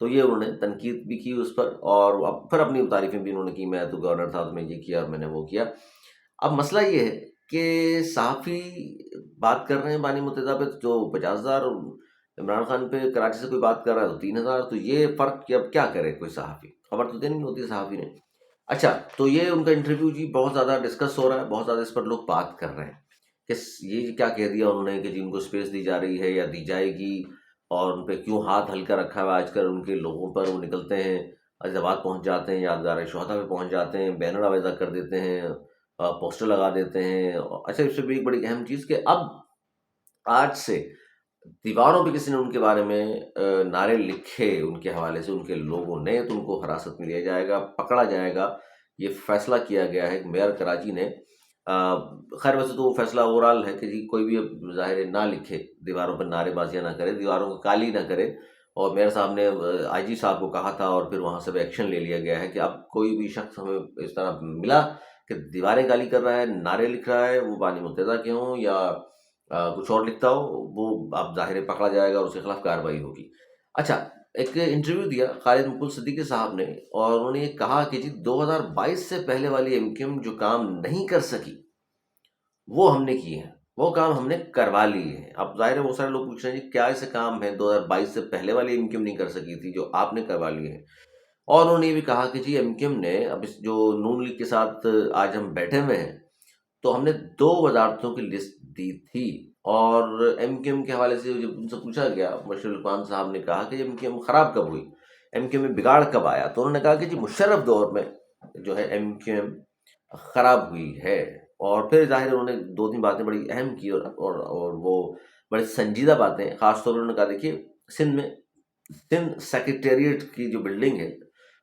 تو یہ انہوں نے تنقید بھی کی اس پر، اور اب پھر اپنی تعریفیں بھی انہوں نے کی، میں تو گورنر تھا تو میں یہ کیا اور میں نے وہ کیا۔ اب مسئلہ یہ ہے کہ صحافی بات کر رہے ہیں بانی متحدہ پہ جو 50,000، عمران خان پہ کراچی سے کوئی بات کر رہا ہے تو 3,000، تو یہ فرق کہ اب کیا کرے کوئی صحافی، خبر تو دینی ہوتی ہے صحافی نے۔ اچھا، تو یہ ان کا انٹرویو جی بہت زیادہ ڈسکس ہو رہا ہے، بہت زیادہ اس پر لوگ بات کر رہے ہیں کہ یہ کیا کہہ دیا انہوں نے کہ جن کو اسپیس دی جا رہی ہے یا دی جائے گی، اور ان پہ کیوں ہاتھ ہلکا رکھا ہوا آج کل ان کے لوگوں پر، وہ نکلتے ہیں عزیز آباد پہنچ جاتے ہیں، یادگار شہداء پہ پہنچ جاتے ہیں، بینر آویزہ کر دیتے ہیں، پوسٹر لگا دیتے ہیں۔ اچھا، اس سے بھی ایک بڑی اہم چیز کہ اب آج سے دیواروں پہ کسی نے ان کے بارے میں نعرے لکھے ان کے حوالے سے ان کے لوگوں نے، تو ان کو حراست میں لیا جائے گا، پکڑا جائے گا۔ یہ فیصلہ کیا گیا ہے میئر کراچی نے۔ خیر ویسے تو وہ فیصلہ اوورال ہے کہ جی کوئی بھی اب ظاہر ہے نہ لکھے، دیواروں پر نعرے بازیاں نہ کرے، دیواروں کو کالی نہ کرے، اور میئر صاحب نے آئی جی صاحب کو کہا تھا، اور پھر وہاں سے بھی ایکشن لے لیا گیا ہے کہ اب کوئی بھی شخص ہمیں اس طرح ملا کہ دیواریں کالی کر رہا ہے، نعرے لکھ رہا ہے، وہ بانی متحدہ کے ہوں یا کچھ اور لکھتا ہو، وہ اب ظاہر پکڑا جائے گا اور اس کے خلاف کارروائی ہوگی۔ اچھا، ایک انٹرویو دیا خالد مقبول صدیقی صاحب نے، اور انہوں نے یہ کہا کہ جی 2022 سے پہلے والی MQM جو کام نہیں کر سکی وہ ہم نے کیے ہیں، وہ کام ہم نے کروا لیے ہیں۔ اب ظاہر ہے بہت سارے لوگ پوچھ رہے ہیں جی کیا ایسے کام ہیں 2022 سے پہلے والی MQM نہیں کر سکی تھی جو آپ نے کروا لیے ہیں؟ اور انہوں نے یہ بھی کہا کہ جی MQM نے اب اس جو نون لیگ کے ساتھ آج ہم بیٹھے ہوئے ہیں، تو ہم نے 2 وزارتوں کی لسٹ دی تھی، اور MQM کے حوالے سے جب ان سے پوچھا گیا، مشرف القرآن صاحب نے کہا کہ MQM خراب کب ہوئی، MQM میں بگاڑ کب آیا، تو انہوں نے کہا کہ جی مشرف دور میں جو ہے MQM خراب ہوئی ہے۔ اور پھر ظاہر انہوں نے 2-3 باتیں بڑی اہم کی، اور وہ بڑے سنجیدہ باتیں، خاص طور پر انہوں نے کہا دیکھیے سندھ میں سندھ سیکریٹریٹ کی جو بلڈنگ ہے،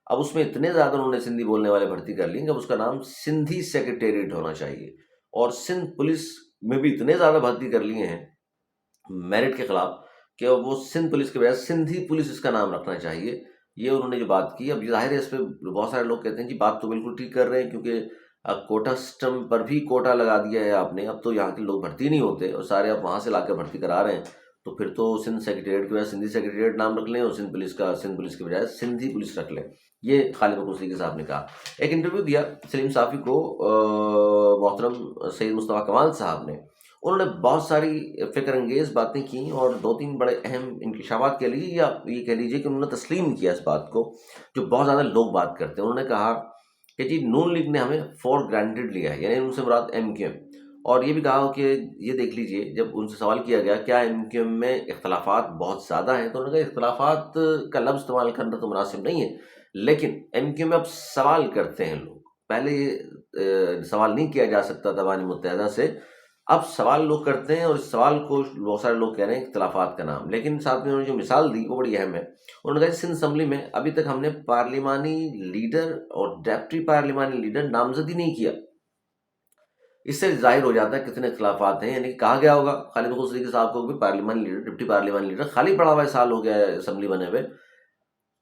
اب اس میں اتنے زیادہ انہوں نے سندھی بولنے والے بھرتی کر لیے کہ اب اس کا نام سندھی سیکریٹریٹ ہونا چاہیے، اور سندھ پولیس میں بھی اتنے زیادہ بھرتی کر لیے ہیں میرٹ کے خلاف کہ وہ سندھ پولیس کے بجائے سندھی پولیس اس کا نام رکھنا چاہیے۔ یہ انہوں نے جو بات کی، اب ظاہر ہے اس پہ بہت سارے لوگ کہتے ہیں جی بات تو بالکل ٹھیک کر رہے ہیں، کیونکہ اب کوٹا سسٹم پر بھی کوٹا لگا دیا ہے آپ نے، اب تو یہاں کے لوگ بھرتی نہیں ہوتے اور سارے آپ وہاں سے لا کر بھرتی کرا رہے ہیں، تو پھر تو سندھ سیکریٹریٹ کے بجائے سندھی سیکریٹریٹ نام رکھ لیں، اور سندھ پولیس کے بجائے سندھی پولیس رکھ لیں۔ یہ خالد مقبول صدیقی صاحب نے کہا۔ ایک انٹرویو دیا سلیم صافی کو محترم سید مصطفیٰ کمال صاحب نے، انہوں نے بہت ساری فکر انگیز باتیں کی، اور 2-3 بڑے اہم انکشافات کہہ لیجیے یا یہ کہہ لیجیے کہ انہوں نے تسلیم کیا اس بات کو جو بہت زیادہ لوگ بات کرتے ہیں۔ انہوں نے کہا کہ جی نون لیگ نے ہمیں فور گرانٹیڈ لیا ہے، یعنی ان سے مراد MQM، اور یہ بھی کہا کہ یہ دیکھ لیجئے جب ان سے سوال کیا گیا کیا MQM میں اختلافات بہت زیادہ ہیں، تو انہوں نے کہا اختلافات کا لفظ استعمال کرنا تو مناسب نہیں ہے، لیکن MQM میں اب سوال کرتے ہیں لوگ، پہلے یہ سوال نہیں کیا جا سکتا تھا بانی متحدہ سے، اب سوال لوگ کرتے ہیں، اور اس سوال کو بہت سارے لوگ کہہ رہے ہیں اختلافات کا نام۔ لیکن ساتھ میں انہوں نے جو مثال دی وہ بڑی اہم ہے، انہوں نے کہا سندھ اسمبلی میں ابھی تک ہم نے پارلیمانی لیڈر اور ڈیپٹی پارلیمانی لیڈر نامزد ہی نہیں کیا۔ اس سے ظاہر ہو جاتا ہے کتنے اختلافات ہیں، یعنی کہا گیا ہوگا خالد مقبول صدیقی صاحب کو بھی پارلیمانی لیڈر ڈپٹی پارلیمانی لیڈر خالی پڑا ہوا ہے، سال ہو گیا ہے اسمبلی بنے ہوئے،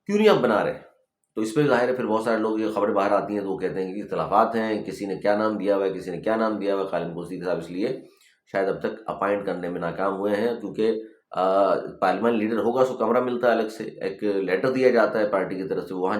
کیوں نہیں آپ بنا رہے؟ تو اس پہ ظاہر ہے پھر بہت سارے لوگ یہ خبریں باہر آتی ہیں تو وہ کہتے ہیں کہ اختلافات ہیں، کسی نے کیا نام دیا ہوا ہے، کسی نے کیا نام دیا ہوا ہے۔ خالد مقبول صدیقی صاحب اس لیے شاید اب تک اپائنٹ کرنے میں ناکام ہوئے ہیں، کیونکہ پارلیمان لیڈر ہوگا اس کو کمرہ ملتا ہے، الگ سے ایک لیٹر دیا جاتا ہے پارٹی کی طرف سے، وہاں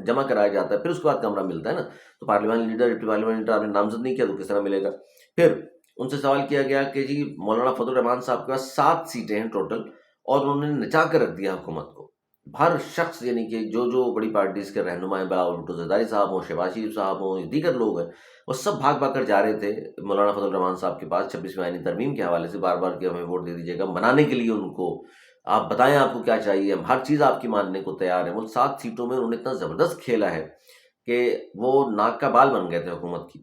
جمع کرایا جاتا ہے، پھر اس کے بعد کمرہ ملتا ہے نا۔ تو پارلیمان لیڈر ڈپٹی پارلیمان لیڈر آپ نے نامزد نہیں کیا تو کس طرح ملے گا؟ پھر ان سے سوال کیا گیا کہ جی مولانا فضل الرحمان صاحب کے پاس 7 سیٹیں ہیں ٹوٹل، اور انہوں نے نچا کر رکھ دیا حکومت کو، ہر شخص یعنی کہ جو بڑی پارٹیز کے رہنما ہیں، بلاول بھٹو زرداری صاحب ہوں، شہباز شریف صاحب ہوں، دیگر لوگ ہیں، وہ سب بھاگ کر جا رہے تھے مولانا فضل الرحمان صاحب کے پاس 26ویں آئینی ترمیم کے حوالے سے، بار بار کہ ہمیں ووٹ دے دیجیے گا، منانے کے لیے ان کو آپ بتائیں آپ کو کیا چاہیے، ہم ہر چیز آپ کی ماننے کو تیار ہیں۔ وہ 7 سیٹوں میں انہوں نے اتنا زبردست کھیلا ہے کہ وہ ناک کا بال بن گئے تھے حکومت کی،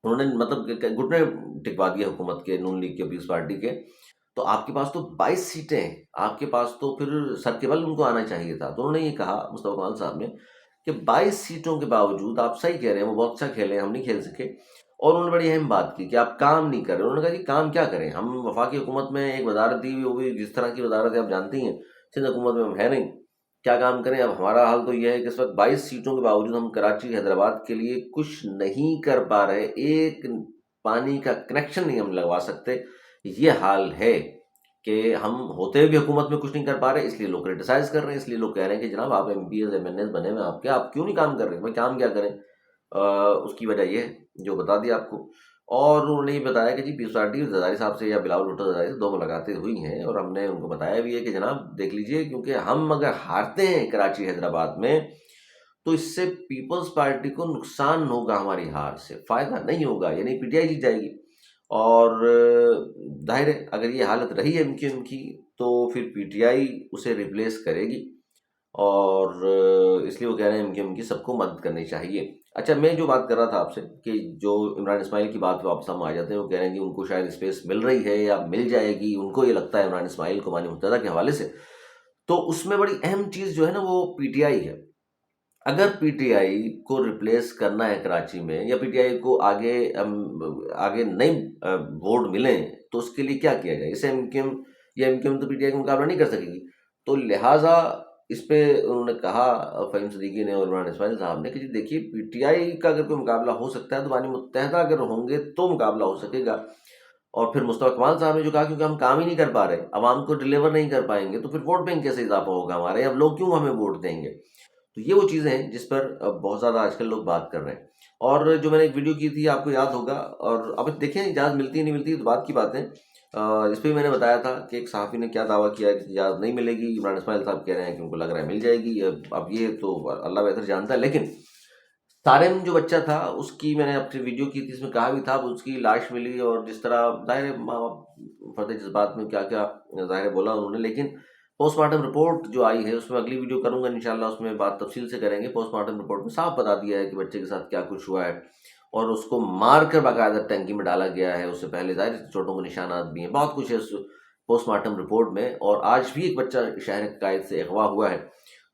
انہوں نے مطلب گھٹنے ٹکوا دیا حکومت کے، نون لیگ کے، پیپلز پارٹی کے۔ تو آپ کے پاس تو 22 سیٹیں ہیں، آپ کے پاس تو پھر سر کے بل ان کو آنا چاہیے تھا۔ تو انہوں نے یہ کہا مصطفیٰ کمال صاحب نے کہ 22 سیٹوں کے باوجود آپ صحیح کہہ رہے ہیں وہ بہت اچھا کھیلے ہیں، ہم نہیں کھیل سکے، اور انہوں نے بڑی اہم بات کی کہ آپ کام نہیں کر رہے۔ انہوں نے کہا جی کام کیا کریں، ہم وفاقی حکومت میں ایک وزارت دی ہوئی، وہ بھی جس طرح کی وزارت ہے آپ جانتی ہیں، سندھ حکومت میں ہم ہے نہیں، کیا کام کریں؟ اب ہمارا حال تو یہ ہے کہ اس وقت 22 سیٹوں کے باوجود ہم کراچی حیدرآباد کے لیے کچھ نہیں کر پا رہے، ایک پانی کا کنیکشن نہیں ہم لگوا سکتے، یہ حال ہے۔ کہ ہم ہوتے ہوئے بھی حکومت میں کچھ نہیں کر پا رہے، اس لیے لوگ کرٹیسائز کر رہے ہیں، اس لیے لوگ کہہ رہے ہیں کہ جناب آپ MPAs MNAs بنے ہوئے آپ کیوں نہیں کام کر رہے؟ بھائی کام کیا کریں؟ اس کی وجہ یہ ہے جو بتا دیا آپ کو۔ اور انہوں نے یہ بتایا کہ جی پیپلز پارٹی زرداری صاحب سے یا بلاول بھٹو زرداری سے 2 ملاقاتیں ہوئی ہیں، اور ہم نے ان کو بتایا بھی ہے کہ جناب دیکھ لیجئے، کیونکہ ہم اگر ہارتے ہیں کراچی حیدرآباد میں تو اس سے پیپلز پارٹی کو نقصان ہوگا، ہماری ہار سے فائدہ نہیں ہوگا، یعنی پی ٹی آئی جیت جائے گی۔ اور ظاہر ہے اگر یہ حالت رہی ایم کیو ایم کی تو پھر پی ٹی آئی اسے ریپلیس کرے گی، اور اس لیے وہ کہہ رہے ہیں ایم کیو ایم کی سب کو مدد کرنی چاہیے۔ اچھا، میں جو بات کر رہا تھا آپ سے کہ جو عمران اسماعیل کی بات پہ واپس ہم آ جاتے ہیں، وہ کہہ رہے ہیں کہ ان کو شاید اسپیس مل رہی ہے یا مل جائے گی، ان کو یہ لگتا ہے عمران اسماعیل کو مانی متحدہ کے حوالے سے۔ تو اس میں بڑی اہم چیز جو ہے نا وہ پی ٹی آئی ہے۔ اگر پی ٹی آئی کو ریپلیس کرنا ہے کراچی میں، یا پی ٹی آئی کو آگے نئی ووٹ ملیں، تو اس کے لیے کیا کیا جائے؟ اسے ایم کیو ایم یا ایم کیو ایم تو پی ٹی آئی کا مقابلہ نہیں کر سکے گی، تو لہٰذا اس پہ انہوں نے کہا فہیم صدیقی نے اور عمران اسماعیل صاحب نے کہ جی دیکھیے پی ٹی آئی کا اگر کوئی مقابلہ ہو سکتا ہے تو بانی متحدہ اگر ہوں گے تو مقابلہ ہو سکے گا۔ اور پھر مصطفیٰ کمال صاحب نے جو کہا کیونکہ ہم کام ہی نہیں کر پا رہے، عوام کو ڈلیور نہیں کر پائیں گے، تو پھر ووٹ بینک کیسے اضافہ ہوگا ہمارے، اب لوگ کیوں ہمیں ووٹ دیں گے؟ تو یہ وہ چیزیں ہیں جس پر بہت زیادہ آج کل لوگ بات کر رہے ہیں۔ اور جو میں نے ایک ویڈیو کی تھی آپ کو یاد ہوگا، اور اب دیکھیں اجازت ملتی ہے نہیں ملتی تو بات کی بات ہے، اس پہ بھی میں نے بتایا تھا کہ ایک صحافی نے کیا دعویٰ کیا کہ اجازت نہیں ملے گی، عمران اسماعیل صاحب کہہ رہے ہیں کہ ان کو لگ رہا ہے مل جائے گی، اب یہ تو اللہ بہتر جانتا ہے۔ لیکن سارم جو بچہ تھا اس کی میں نے اپنی ویڈیو کی تھی، اس میں کہا بھی تھا اس کی لاش ملی، اور جس طرح ظاہر ماں باپ فرد جذبات میں کیا کیا ظاہر بولا انہوں نے، لیکن پوسٹ مارٹم رپورٹ جو آئی ہے اس میں اگلی ویڈیو کروں گا انشاءاللہ، اس میں بات تفصیل سے کریں گے۔ پوسٹ مارٹم رپورٹ میں صاف بتا دیا ہے کہ بچے کے ساتھ کیا کچھ ہوا ہے، اور اس کو مار کر باقاعدہ ٹینکی میں ڈالا گیا ہے، اس سے پہلے ظاہر چوٹوں کے نشانات بھی ہیں، بہت کچھ ہے اس پوسٹ مارٹم رپورٹ میں۔ اور آج بھی ایک بچہ شہر قائد سے اغوا ہوا ہے۔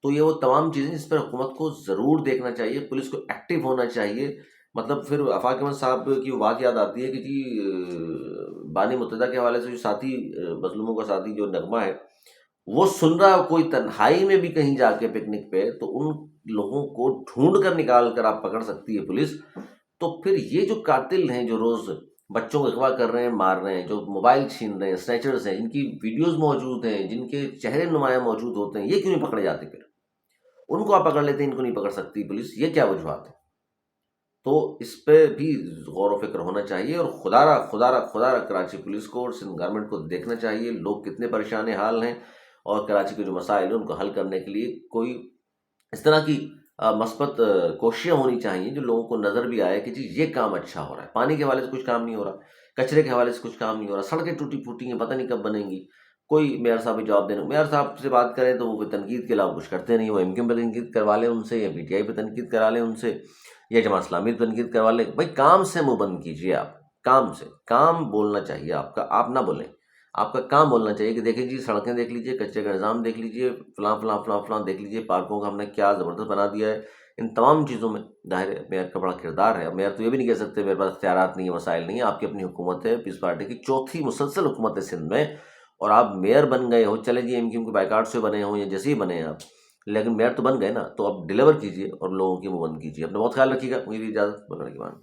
تو یہ وہ تمام چیزیں جس پر حکومت کو ضرور دیکھنا چاہیے، پولیس کو ایکٹیو ہونا چاہیے۔ مطلب پھر آفاق احمد صاحب کی وہ بات یاد آتی ہے کہ جی بانی متحدہ کے حوالے سے جو ساتھی مظلوموں کا ساتھی جو نغمہ ہے وہ سن رہا ہے کوئی تنہائی میں بھی کہیں جا کے پکنک پہ، تو ان لوگوں کو ڈھونڈ کر نکال کر آپ پکڑ سکتی ہے پولیس۔ تو پھر یہ جو قاتل ہیں جو روز بچوں کو اغوا کر رہے ہیں، مار رہے ہیں، جو موبائل چھین رہے ہیں، سنیچرز ہیں، جن کی ویڈیوز موجود ہیں، جن کے چہرے نمایاں موجود ہوتے ہیں، یہ کیوں نہیں پکڑے جاتے؟ پھر ان کو آپ پکڑ لیتے ہیں، ان کو نہیں پکڑ سکتی پولیس، یہ کیا وجوہات ہے؟ تو اس پہ بھی غور و فکر ہونا چاہیے، اور خدا را کراچی پولیس کو اور سندھ گورنمنٹ کو دیکھنا چاہیے لوگ کتنے پریشان حال ہیں، اور کراچی کے جو مسائل ہیں ان کو حل کرنے کے لیے کوئی اس طرح کی مثبت کوششیں ہونی چاہیے جو لوگوں کو نظر بھی آئے کہ جی یہ کام اچھا ہو رہا ہے۔ پانی کے حوالے سے کچھ کام نہیں ہو رہا، کچرے کے حوالے سے کچھ کام نہیں ہو رہا، سڑکیں ٹوٹی پھوٹی ہیں، پتہ نہیں کب بنیں گی، کوئی میئر صاحب بھی جواب دینا، میئر صاحب سے بات کریں تو وہ کوئی تنقید کے علاوہ کچھ کرتے نہیں، وہ ایم کیو ایم پہ تنقید کروا لیں ان سے، یا پی ٹی آئی پہ تنقید کرا لیں ان سے، یا جماعت اسلامی پہ تنقید کروا لیں۔ بھائی کام سے منہ بند کیجیے، آپ کام سے، کام بولنا چاہیے آپ کا، آپ نہ بولیں، آپ کا کام بولنا چاہیے کہ دیکھیں جی سڑکیں دیکھ لیجیے، کچرے کا نظام دیکھ لیجیے، فلاں فلاں فلاں فلاں دیکھ لیجیے، پارکوں کا ہم نے کیا زبردست بنا دیا ہے۔ ان تمام چیزوں میں ظاہر ہے میئر کا بڑا کردار ہے۔ میئر تو یہ بھی نہیں کہہ سکتے میرے پاس اختیارات نہیں ہیں، وسائل نہیں ہیں، آپ کی اپنی حکومت ہے، پیپلز پارٹی کی چوتھی مسلسل حکومت ہے سندھ میں، اور آپ میئر بن گئے ہو، چلیں جی ایم کیو ایم کے بائیکاٹ سے بنے ہوں یا جیسے ہی بنے ہیں آپ، لیکن میئر تو بن گئے نا، تو اب ڈیلیور کیجیے اور لوگوں کی منہ بند کیجیے۔ اپنا بہت خیال رکھیے گا، مجھے اجازت، بولنے کے بعد۔